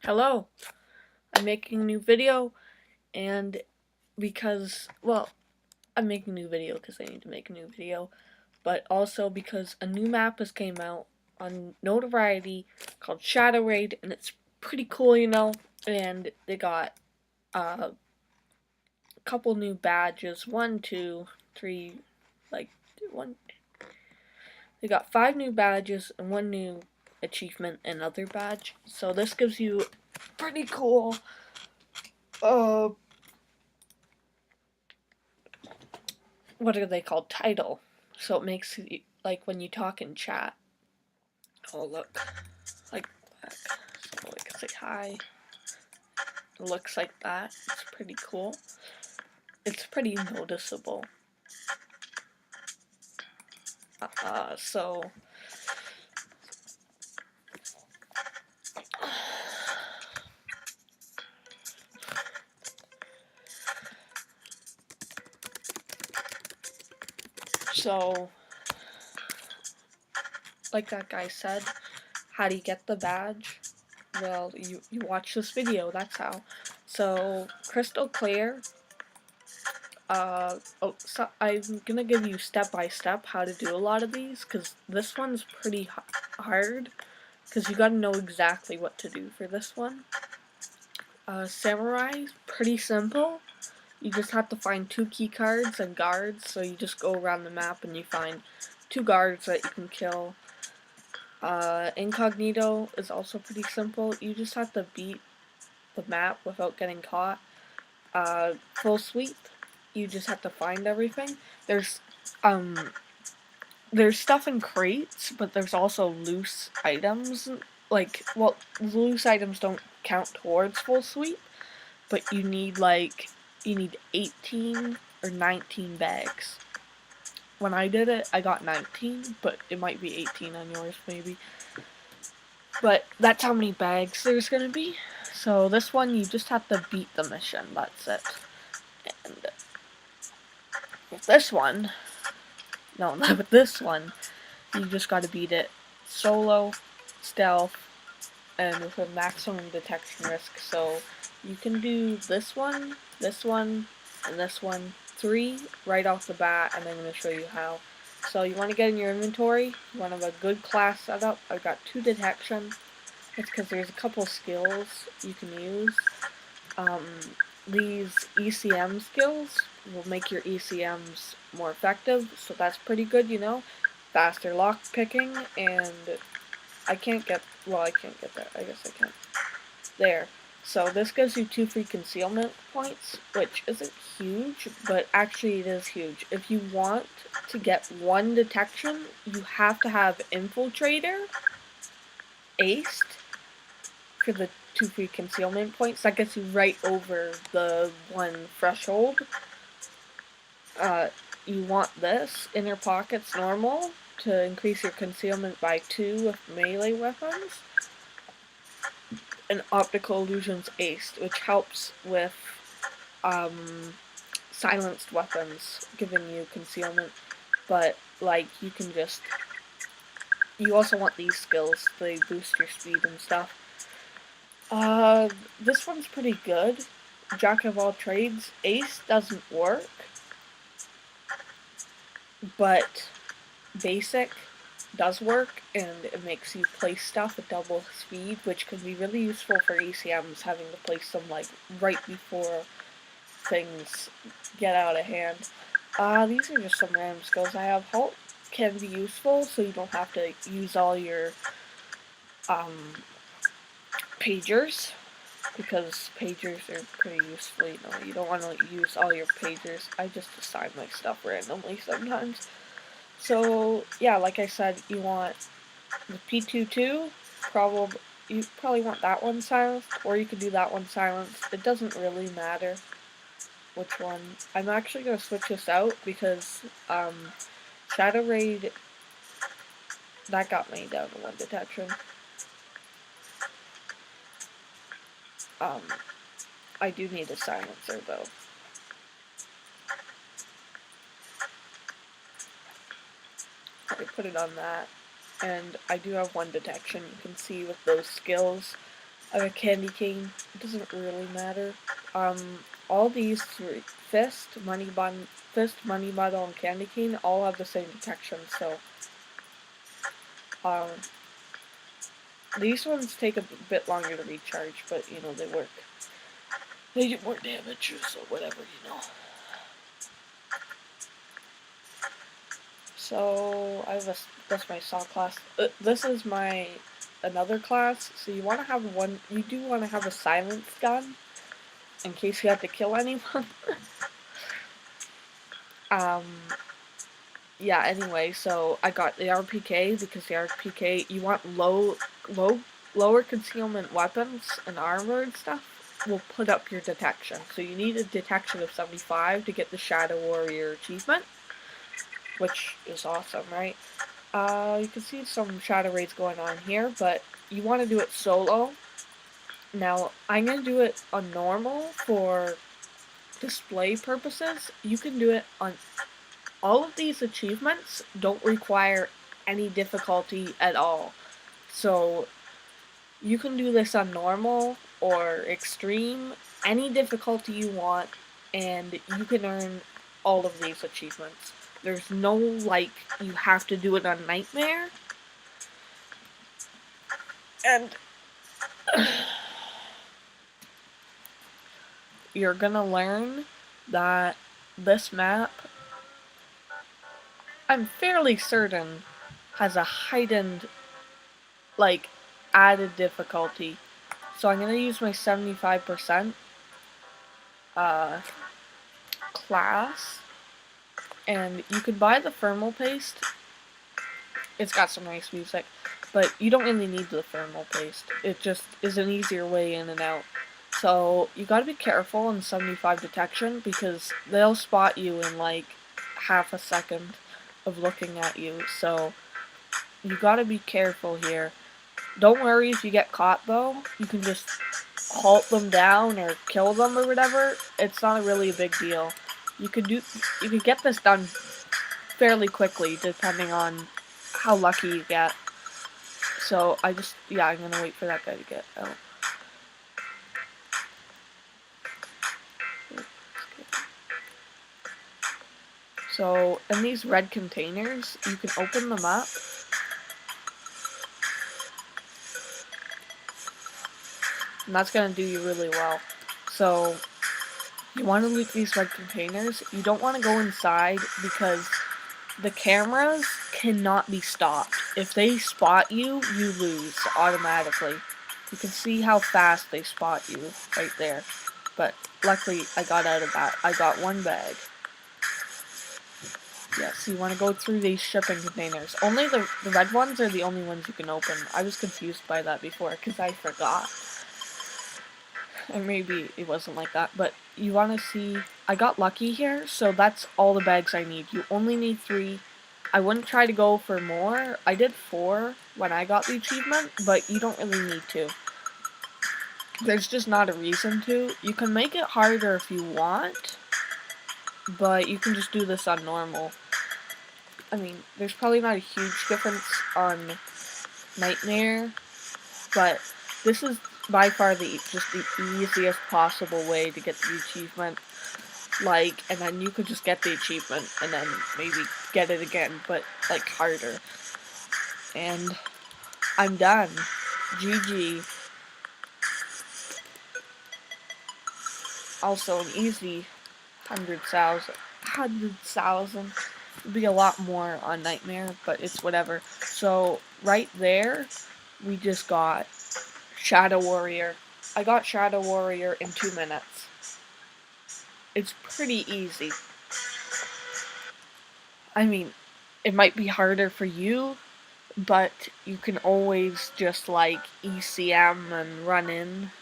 Hello, I'm making a new video, and I'm making a new video because I need to make a new video, but also because a new map has came out on Notoriety called Shadow Raid, and it's pretty cool, and they got a couple new badges, one, two, three, like, one, they got 5 new badges and 1 new achievement and other badge, so this gives you pretty cool, what are they called? Title. So it makes you, like when you talk in chat. Oh look, like that. So I can say hi. It looks like that. It's pretty cool. It's pretty noticeable. So so like that guy said, how do you get the badge? Well, you watch this video, that's how. So crystal clear. So I'm gonna give you step by step how to do a lot of these, because this one's pretty hard, because you gotta know exactly what to do for this one. Samurai, pretty simple. You just have to find 2 key cards and guards, so you just go around the map and you find 2 guards that you can kill. Incognito is also pretty simple. You just have to beat the map without getting caught. Full sweep, you just have to find everything. There's stuff in crates, but there's also loose items. Loose items don't count towards full sweep, but you need 18 or 19 bags. When I did it, I got 19, but it might be 18 on yours, maybe. But that's how many bags there's gonna be. So this one, you just have to beat the mission, that's it. And with this one, no, not with this one, you just gotta beat it solo, stealth, and with a maximum detection risk. So you can do this one, and this one, 3 right off the bat, and I'm going to show you how. So you want to get in your inventory, you want to have a good class setup. I've got 2 detection. It's because there's a couple skills you can use. These ECM skills will make your ECMs more effective, so that's pretty good, faster lock picking, and I can't get that, I guess I can. There. So this gives you 2 free concealment points, which isn't huge, but actually it is huge. If you want to get 1 detection, you have to have Infiltrator aced for the 2 free concealment points. That gets you right over the 1 threshold. You want this, Inner Pockets Normal, to increase your concealment by 2 with melee weapons. And Optical Illusions Aced, which helps with silenced weapons, giving you concealment. But you also want these skills, they boost your speed and stuff. This one's pretty good. Jack of all trades. Ace doesn't work, but basic does work, and it makes you place stuff at double speed, which can be really useful for ECMs, having to place them right before things get out of hand. These are just some random skills I have. Halt can be useful, so you don't have to use all your pagers, because pagers are pretty useful. You don't want to use all your pagers. I just assign my stuff randomly sometimes. So yeah, like I said, you want the P22, you probably want that one silenced, or you could do that one silenced. It doesn't really matter which one. I'm actually going to switch this out because Shadow Raid, that got me down to 1 detection. I do need a silencer though. I put it on that, and I do have 1 detection. You can see with those skills, I have a candy cane. It doesn't really matter. All these three, fist, money bottle, and candy cane all have the same detection. So, um, these ones take a bit longer to recharge, but you know they work. They do more damage, so whatever, you know. So I have that's my saw class. This is my another class. So you want to have one. You do want to have a silence gun in case you have to kill anyone. um. Yeah. Anyway, so I got the RPK because the RPK you want lower concealment weapons and armor and stuff will put up your detection. So you need a detection of 75 to get the Shadow Warrior achievement, which is awesome, right? You can see some shadow raids going on here, but you want to do it solo. Now, I'm going to do it on normal for display purposes. You can do it on all of these achievements don't require any difficulty at all. So, you can do this on normal or extreme, any difficulty you want, and you can earn all of these achievements. There's no, like, you have to do it on Nightmare. And you're gonna learn that this map, I'm fairly certain, has a heightened, like, added difficulty. So I'm gonna use my 75% class, and you can buy the thermal paste. It's got some nice music, but you don't really need the thermal paste. It just is an easier way in and out. So you gotta be careful in 75 detection because they'll spot you in like half a second of looking at you. So you gotta be careful here. Don't worry if you get caught though. You can just halt them down or kill them or whatever. It's not really a big deal. You could get this done fairly quickly depending on how lucky you get. So I'm gonna wait for that guy to get out. So in these red containers, you can open them up. And that's gonna do you really well. So you want to loot these red containers. You don't want to go inside because the cameras cannot be stopped. If they spot you, you lose automatically. You can see how fast they spot you right there. But luckily, I got out of that. I got one bag. Yes, you want to go through these shipping containers. Only the red ones are the only ones you can open. I was confused by that before because I forgot. And maybe it wasn't like that, but you want to see, I got lucky here, so that's all the bags I need. You only need 3. I wouldn't try to go for more. I did 4 when I got the achievement, but you don't really need to. There's just not a reason to. You can make it harder if you want, but you can just do this on normal. I mean, there's probably not a huge difference on Nightmare, but this is by far the easiest possible way to get the achievement. Like, and then you could just get the achievement and then maybe get it again, but like harder. And I'm done. GG. Also an easy 100,000. 100,000. Would be a lot more on Nightmare, but it's whatever. So right there, we just got Shadow Warrior. I got Shadow Warrior in 2 minutes. It's pretty easy. I mean, it might be harder for you, but you can always just like ECM and run in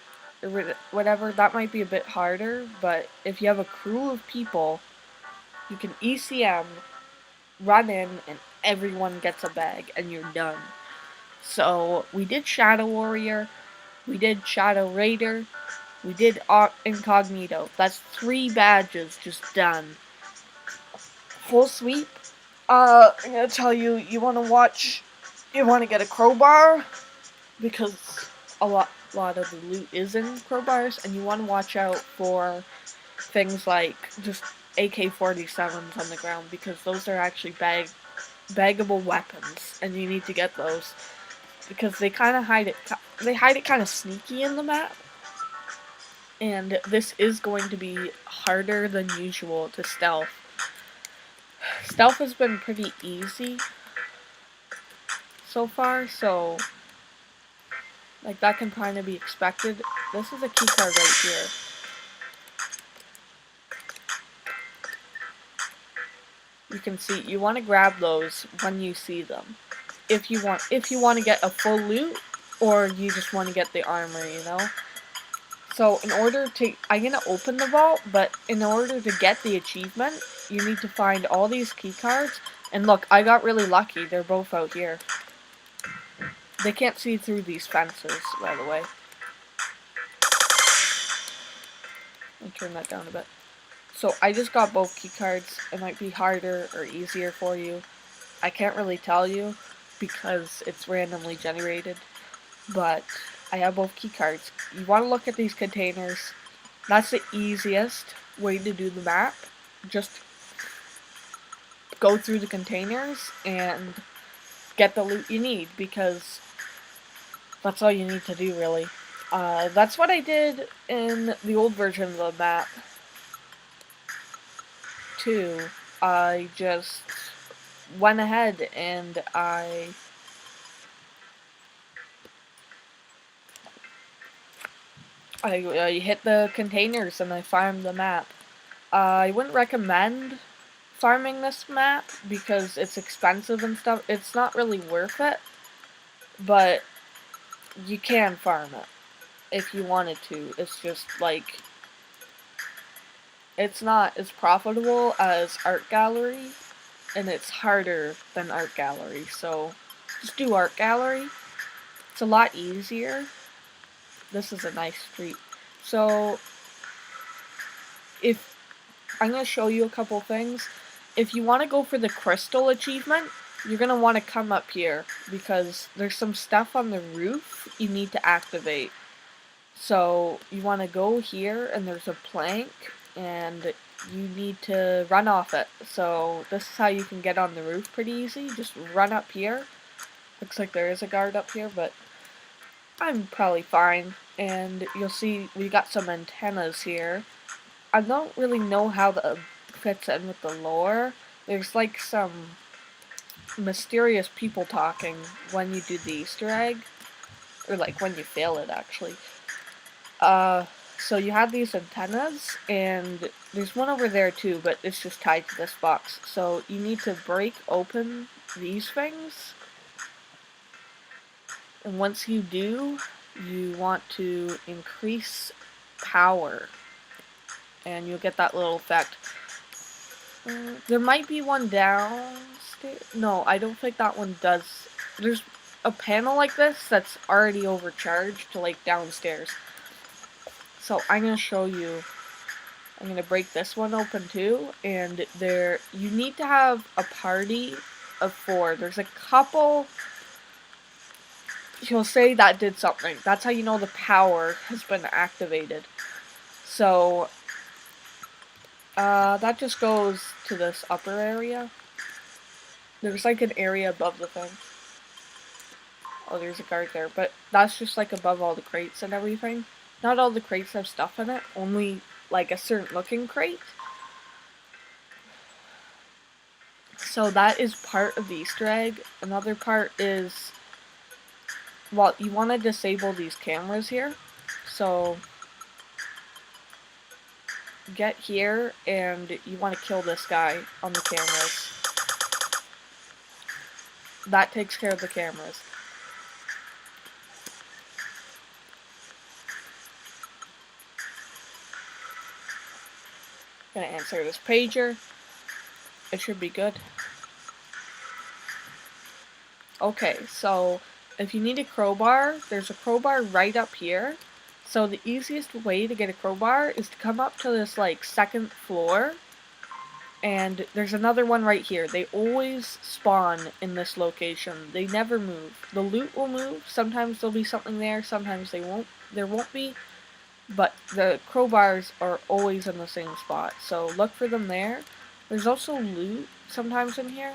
or whatever. That might be a bit harder, but if you have a crew of people, you can ECM, run in, and everyone gets a bag, and you're done. So we did Shadow Warrior, we did Shadow Raider, we did Incognito. That's 3 badges just done. Full sweep. I'm gonna tell you, you wanna get a crowbar, because a lot of the loot is in crowbars, and you want to watch out for things like just AK-47s on the ground, because those are actually baggable weapons, and you need to get those because they kind of hide it. They hide it kind of sneaky in the map, and this is going to be harder than usual to stealth. Stealth has been pretty easy so far, so like that can kind of be expected. This is a key card right here. You can see you want to grab those when you see them. If you want to get a full loot, or you just want to get the armor, you know. So in order to, I'm gonna open the vault, but in order to get the achievement, you need to find all these key cards. And look, I got really lucky. They're both out here. They can't see through these fences, by the way. Let me turn that down a bit. So I just got both key cards. It might be harder or easier for you. I can't really tell you because it's randomly generated, but I have both key cards. You want to look at these containers. That's the easiest way to do the map. Just go through the containers and get the loot you need, because that's all you need to do, really. That's what I did in the old version of the map, too. I just went ahead and I hit the containers and I farmed the map. I wouldn't recommend farming this map because it's expensive and stuff. It's not really worth it, but you can farm it if you wanted to. It's just like, it's not as profitable as Art Gallery, and it's harder than Art Gallery, so just do Art Gallery. It's a lot easier. This is a nice street. So, if I'm going to show you a couple things. If you want to go for the crystal achievement, you're going to want to come up here, because there's some stuff on the roof you need to activate. So, you want to go here, and there's a plank, and you need to run off it. So, this is how you can get on the roof pretty easy. Just run up here. Looks like there is a guard up here, but I'm probably fine. And you'll see we got some antennas here. I don't really know how that fits in with the lore. There's like some mysterious people talking when you do the Easter egg. Or like when you fail it, actually. So you have these antennas, and there's one over there too, but it's just tied to this box. So you need to break open these things. And once you do, you want to increase power, and you'll get that little effect. There might be one downstairs. No, I don't think that one does. There's a panel like this that's already overcharged to like downstairs. So I'm going to show you. I'm going to break this one open too, and you need to have a party of 4. There's a couple. He'll say that did something. That's how you know the power has been activated. So, that just goes to this upper area. There's like an area above the thing. Oh, there's a guard there. But that's just like above all the crates and everything. Not all the crates have stuff in it. Only like a certain looking crate. So that is part of the Easter egg. Another part is, well, you want to disable these cameras here. So get here, and you want to kill this guy on the cameras. That takes care of the cameras. Gonna answer this pager. It should be good. Okay, so if you need a crowbar, there's a crowbar right up here. So the easiest way to get a crowbar is to come up to this like second floor, and there's another one right here. They always spawn in this location. They never move. The loot will move. Sometimes there'll be something there, sometimes they won't. there won't be, but the crowbars are always in the same spot, so look for them there. There's also loot sometimes in here.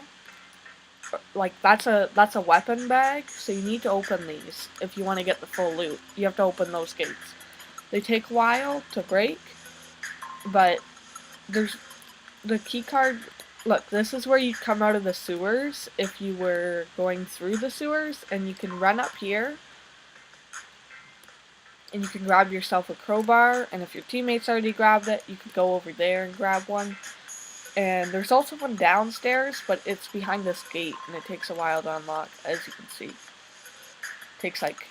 Like, that's a weapon bag, so you need to open these if you want to get the full loot. You have to open those gates. They take a while to break, but there's the key card. Look, this is where you come out of the sewers if you were going through the sewers, and you can run up here, and you can grab yourself a crowbar, and if your teammates already grabbed it, you can go over there and grab one. And there's also one downstairs, but it's behind this gate, and it takes a while to unlock, as you can see. It takes like,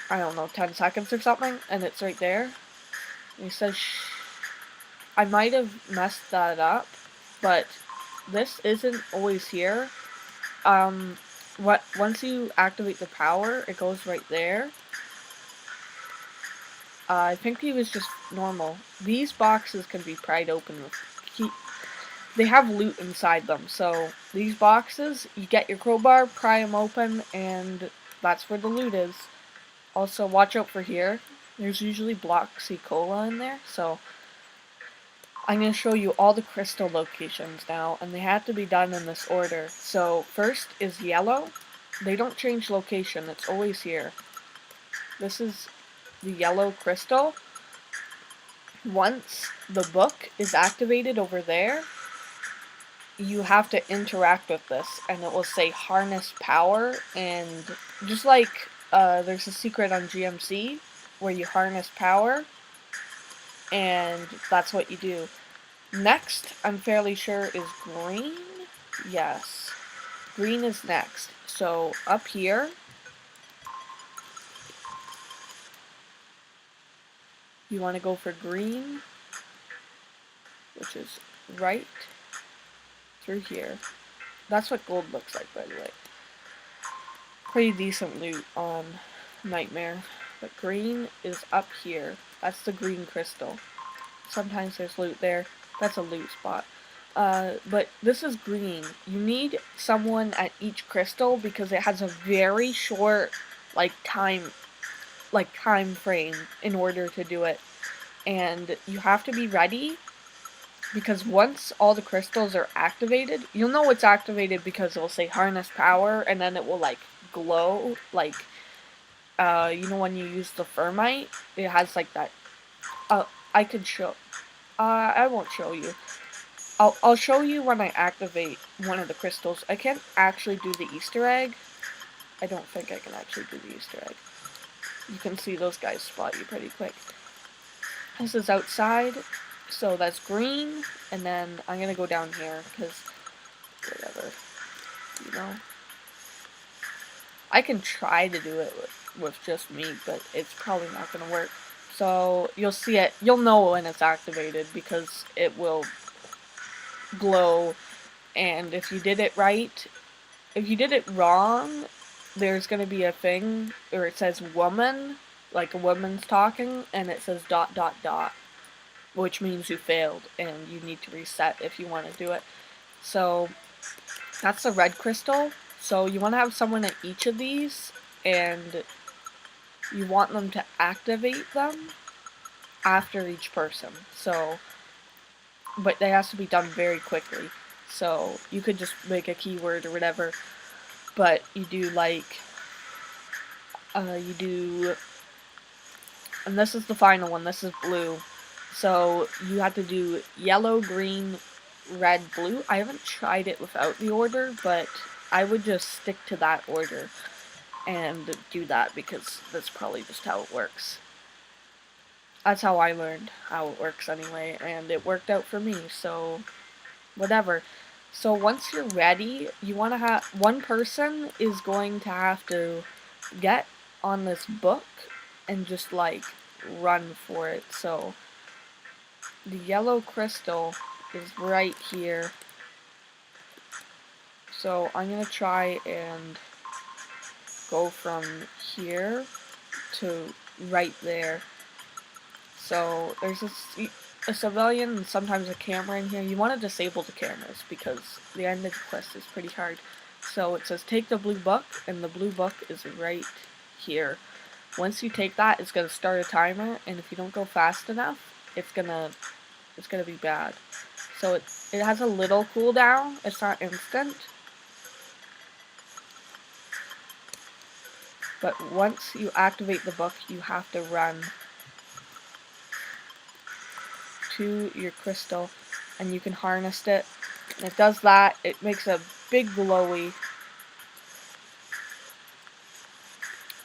I don't know, 10 seconds or something, and it's right there. And it says, shh. I might have messed that up, but this isn't always here. Once you activate the power, it goes right there. I think he was just normal. These boxes can be pried open with key. They have loot inside them, so these boxes, you get your crowbar, pry them open, and that's where the loot is. Also, watch out for here. There's usually Bloxy Cola in there, so I'm going to show you all the crystal locations now, and they have to be done in this order. So, first is yellow. They don't change location, it's always here. This is the yellow crystal. Once the book is activated over there, you have to interact with this, and it will say harness power, and just like there's a secret on GMC where you harness power, and that's what you do. Next, I'm fairly sure, is green. Yes, green is next. So up here, you want to go for green, which is right through here. That's what gold looks like, by the way. Pretty decent loot on Nightmare. But green is up here. That's the green crystal. Sometimes there's loot there. That's a loot spot. But this is green. You need someone at each crystal because it has a very short, time frame in order to do it. And you have to be ready, because once all the crystals are activated, you'll know it's activated because it'll say harness power, and then it will glow, you know when you use the thermite, it has that. I could show. I won't show you. I'll show you when I activate one of the crystals. I can't actually do the Easter egg. I don't think I can actually do the Easter egg. You can see those guys spot you pretty quick. This is outside, so that's green, and then I'm gonna go down here, because, whatever, you know. I can try to do it with just me, but it's probably not gonna work. So, you'll see it, you'll know when it's activated, because it will glow, and if you did it right, if you did it wrong, there's gonna be a thing where it says woman, like a woman's talking, and it says ... which means you failed, and you need to reset if you want to do it. So, that's the red crystal. So, you want to have someone at each of these, and you want them to activate them after each person. So, but it has to be done very quickly. So, you could just make a keyword or whatever, but you do and this is the final one, this is blue. So you have to do yellow, green, red, blue. I haven't tried it without the order, but I would just stick to that order and do that, because that's probably just how it works. That's how I learned how it works anyway, and it worked out for me, so whatever. So once you're ready, you want to have, one person is going to have to get on this book and just run for it. So the yellow crystal is right here. So I'm going to try and go from here to right there. So there's a civilian and sometimes a camera in here. You want to disable the cameras because the end of the quest is pretty hard. So it says take the blue book, and the blue book is right here. Once you take that, it's gonna start a timer, and if you don't go fast enough, it's gonna be bad. So it has a little cooldown. It's not instant. But once you activate the book, you have to run to your crystal, and you can harness it. And it does that. It makes a big glowy.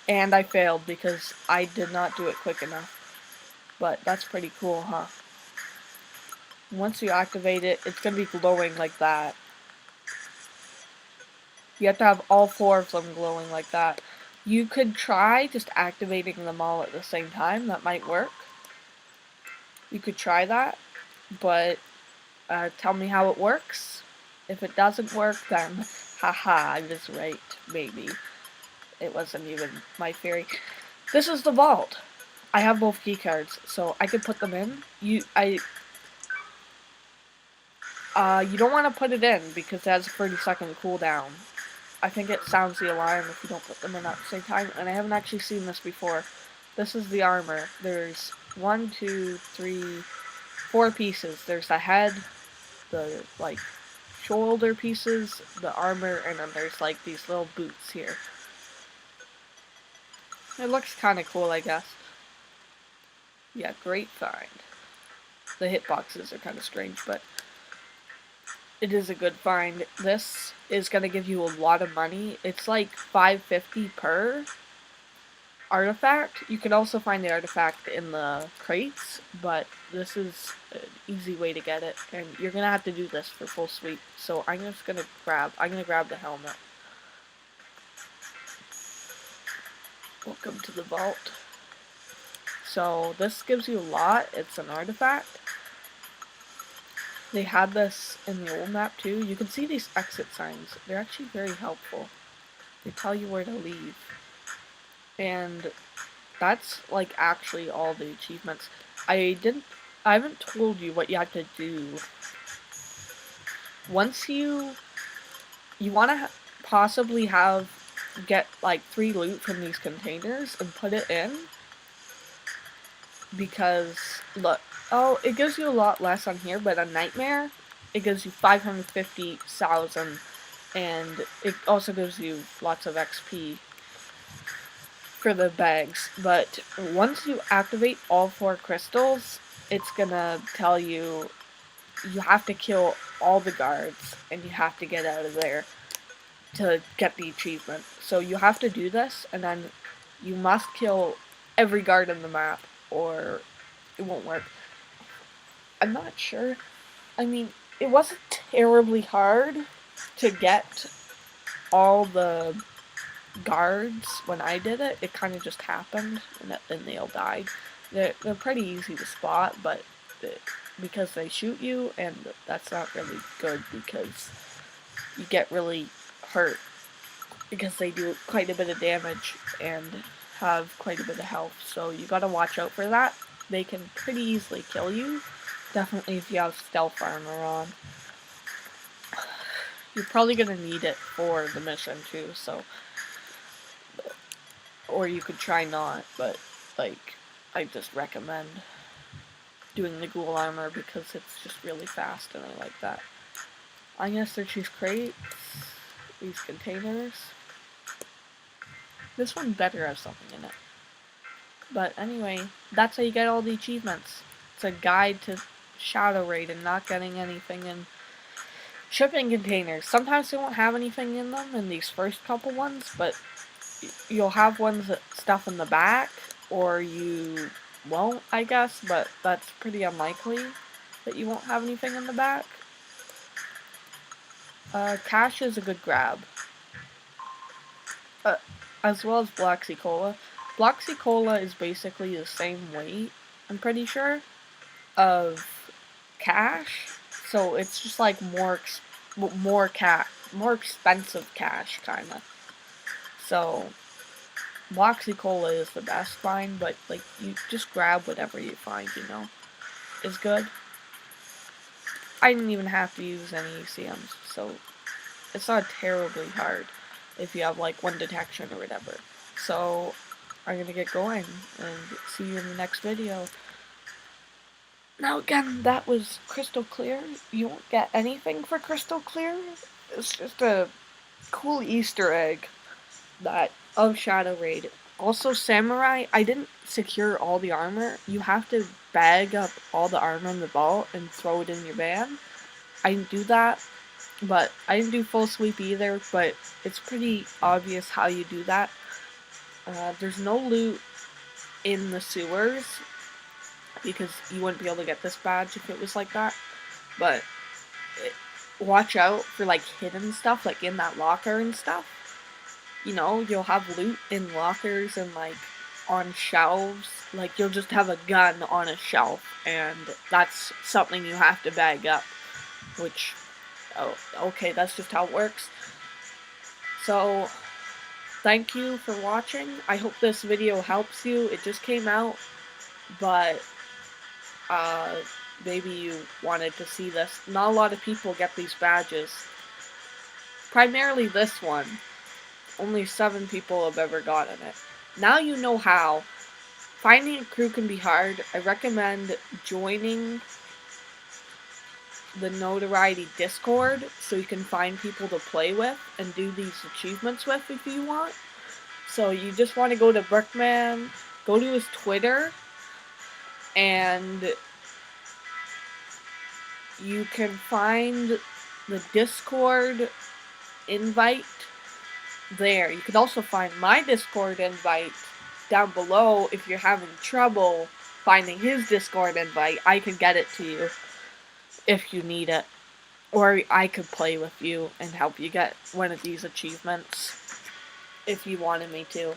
And I failed because I did not do it quick enough. But that's pretty cool, huh? Once you activate it, it's going to be glowing like that. You have to have all 4 of them glowing like that. You could try just activating them all at the same time. That might work. You could try that. But tell me how it works. If it doesn't work, then haha, I was right. Maybe. It wasn't even my theory. This is the vault. I have both key cards, so I could put them in. You don't want to put it in because it has a 30-second cooldown. I think it sounds the alarm if you don't put them in at the same time, and I haven't actually seen this before. This is the armor. There's 1, 2, 3, 4 pieces. There's the head, the, like, shoulder pieces, the armor, and then there's, like, these little boots here. It looks kind of cool, I guess. Yeah, great find. The hitboxes are kind of strange, but it is a good find. This is going to give you a lot of money. It's like $5.50 per artifact. You can also find the artifact in the crates, but this is an easy way to get it, and you're going to have to do this for full sweep. So I'm going to grab the helmet. Welcome to the vault. So this gives you a lot. It's an artifact. They had this in the old map too. You can see these exit signs. They're actually very helpful. They tell you where to leave. And that's like actually all the achievements. I haven't told you what you have to do. Once you want to possibly get like 3 loot from these containers and put it in, because look, it gives you a lot less on here, but on Nightmare it gives you 550,000, and it also gives you lots of XP for the bags. But once you activate all 4 crystals, it's gonna tell you have to kill all the guards and you have to get out of there to get the achievement. So you have to do this, and then you must kill every guard in the map or it won't work. I'm not sure. I mean, it wasn't terribly hard to get all the guards when I did it. It kind of just happened, and then they all died. They're pretty easy to spot, but because they shoot you, and that's not really good because you get really hurt because they do quite a bit of damage and have quite a bit of health, so you gotta watch out for that. They can pretty easily kill you, definitely if you have stealth armor on. You're probably gonna need it for the mission too, so, or you could try not, but like, I just recommend doing the ghoul armor because it's just really fast and I like that. I'm gonna search these crates, these containers. This one better have something in it. But anyway, that's how you get all the achievements. It's a guide to Shadow Raid and not getting anything in shipping containers. Sometimes they won't have anything in them in these first couple ones, but you'll have ones that stuff in the back, or you won't, I guess, but that's pretty unlikely that you won't have anything in the back. Cash is a good grab. As well as Bloxy Cola. Bloxy Cola is basically the same weight, I'm pretty sure, of cash. So it's just like more expensive cash, kinda. So Bloxy Cola is the best find, but like you just grab whatever you find, you know, is good. I didn't even have to use any ECMs, so it's not terribly hard if you have like 1 detection or whatever. So are gonna get going, and see you in the next video. Now again, that was crystal clear. You won't get anything for crystal clear. It's just a cool Easter egg that of Shadow Raid. Also, Samurai, I didn't secure all the armor. You have to bag up all the armor in the vault and throw it in your van. I didn't do that, but I didn't do full sweep either, but it's pretty obvious how you do that. There's no loot in the sewers, because you wouldn't be able to get this badge if it was like that, but watch out for like hidden stuff, like in that locker and stuff. You know, you'll have loot in lockers and like on shelves. Like you'll just have a gun on a shelf, and that's something you have to bag up. Which, oh, okay, that's just how it works. So, thank you for watching. I hope this video helps you. It just came out, but maybe you wanted to see this. Not a lot of people get these badges. Primarily this one. Only 7 people have ever gotten it. Now you know how. Finding a crew can be hard. I recommend joining the Notoriety Discord so you can find people to play with and do these achievements with if you want. So you just want to go to Brickman, go to his Twitter, and you can find the Discord invite there. You can also find my Discord invite down below if you're having trouble finding his Discord invite. I can get it to you if you need it. Or I could play with you and help you get one of these achievements if you wanted me to.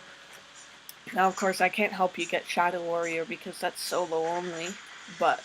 Now, of course, I can't help you get Shadow Warrior because that's solo only, but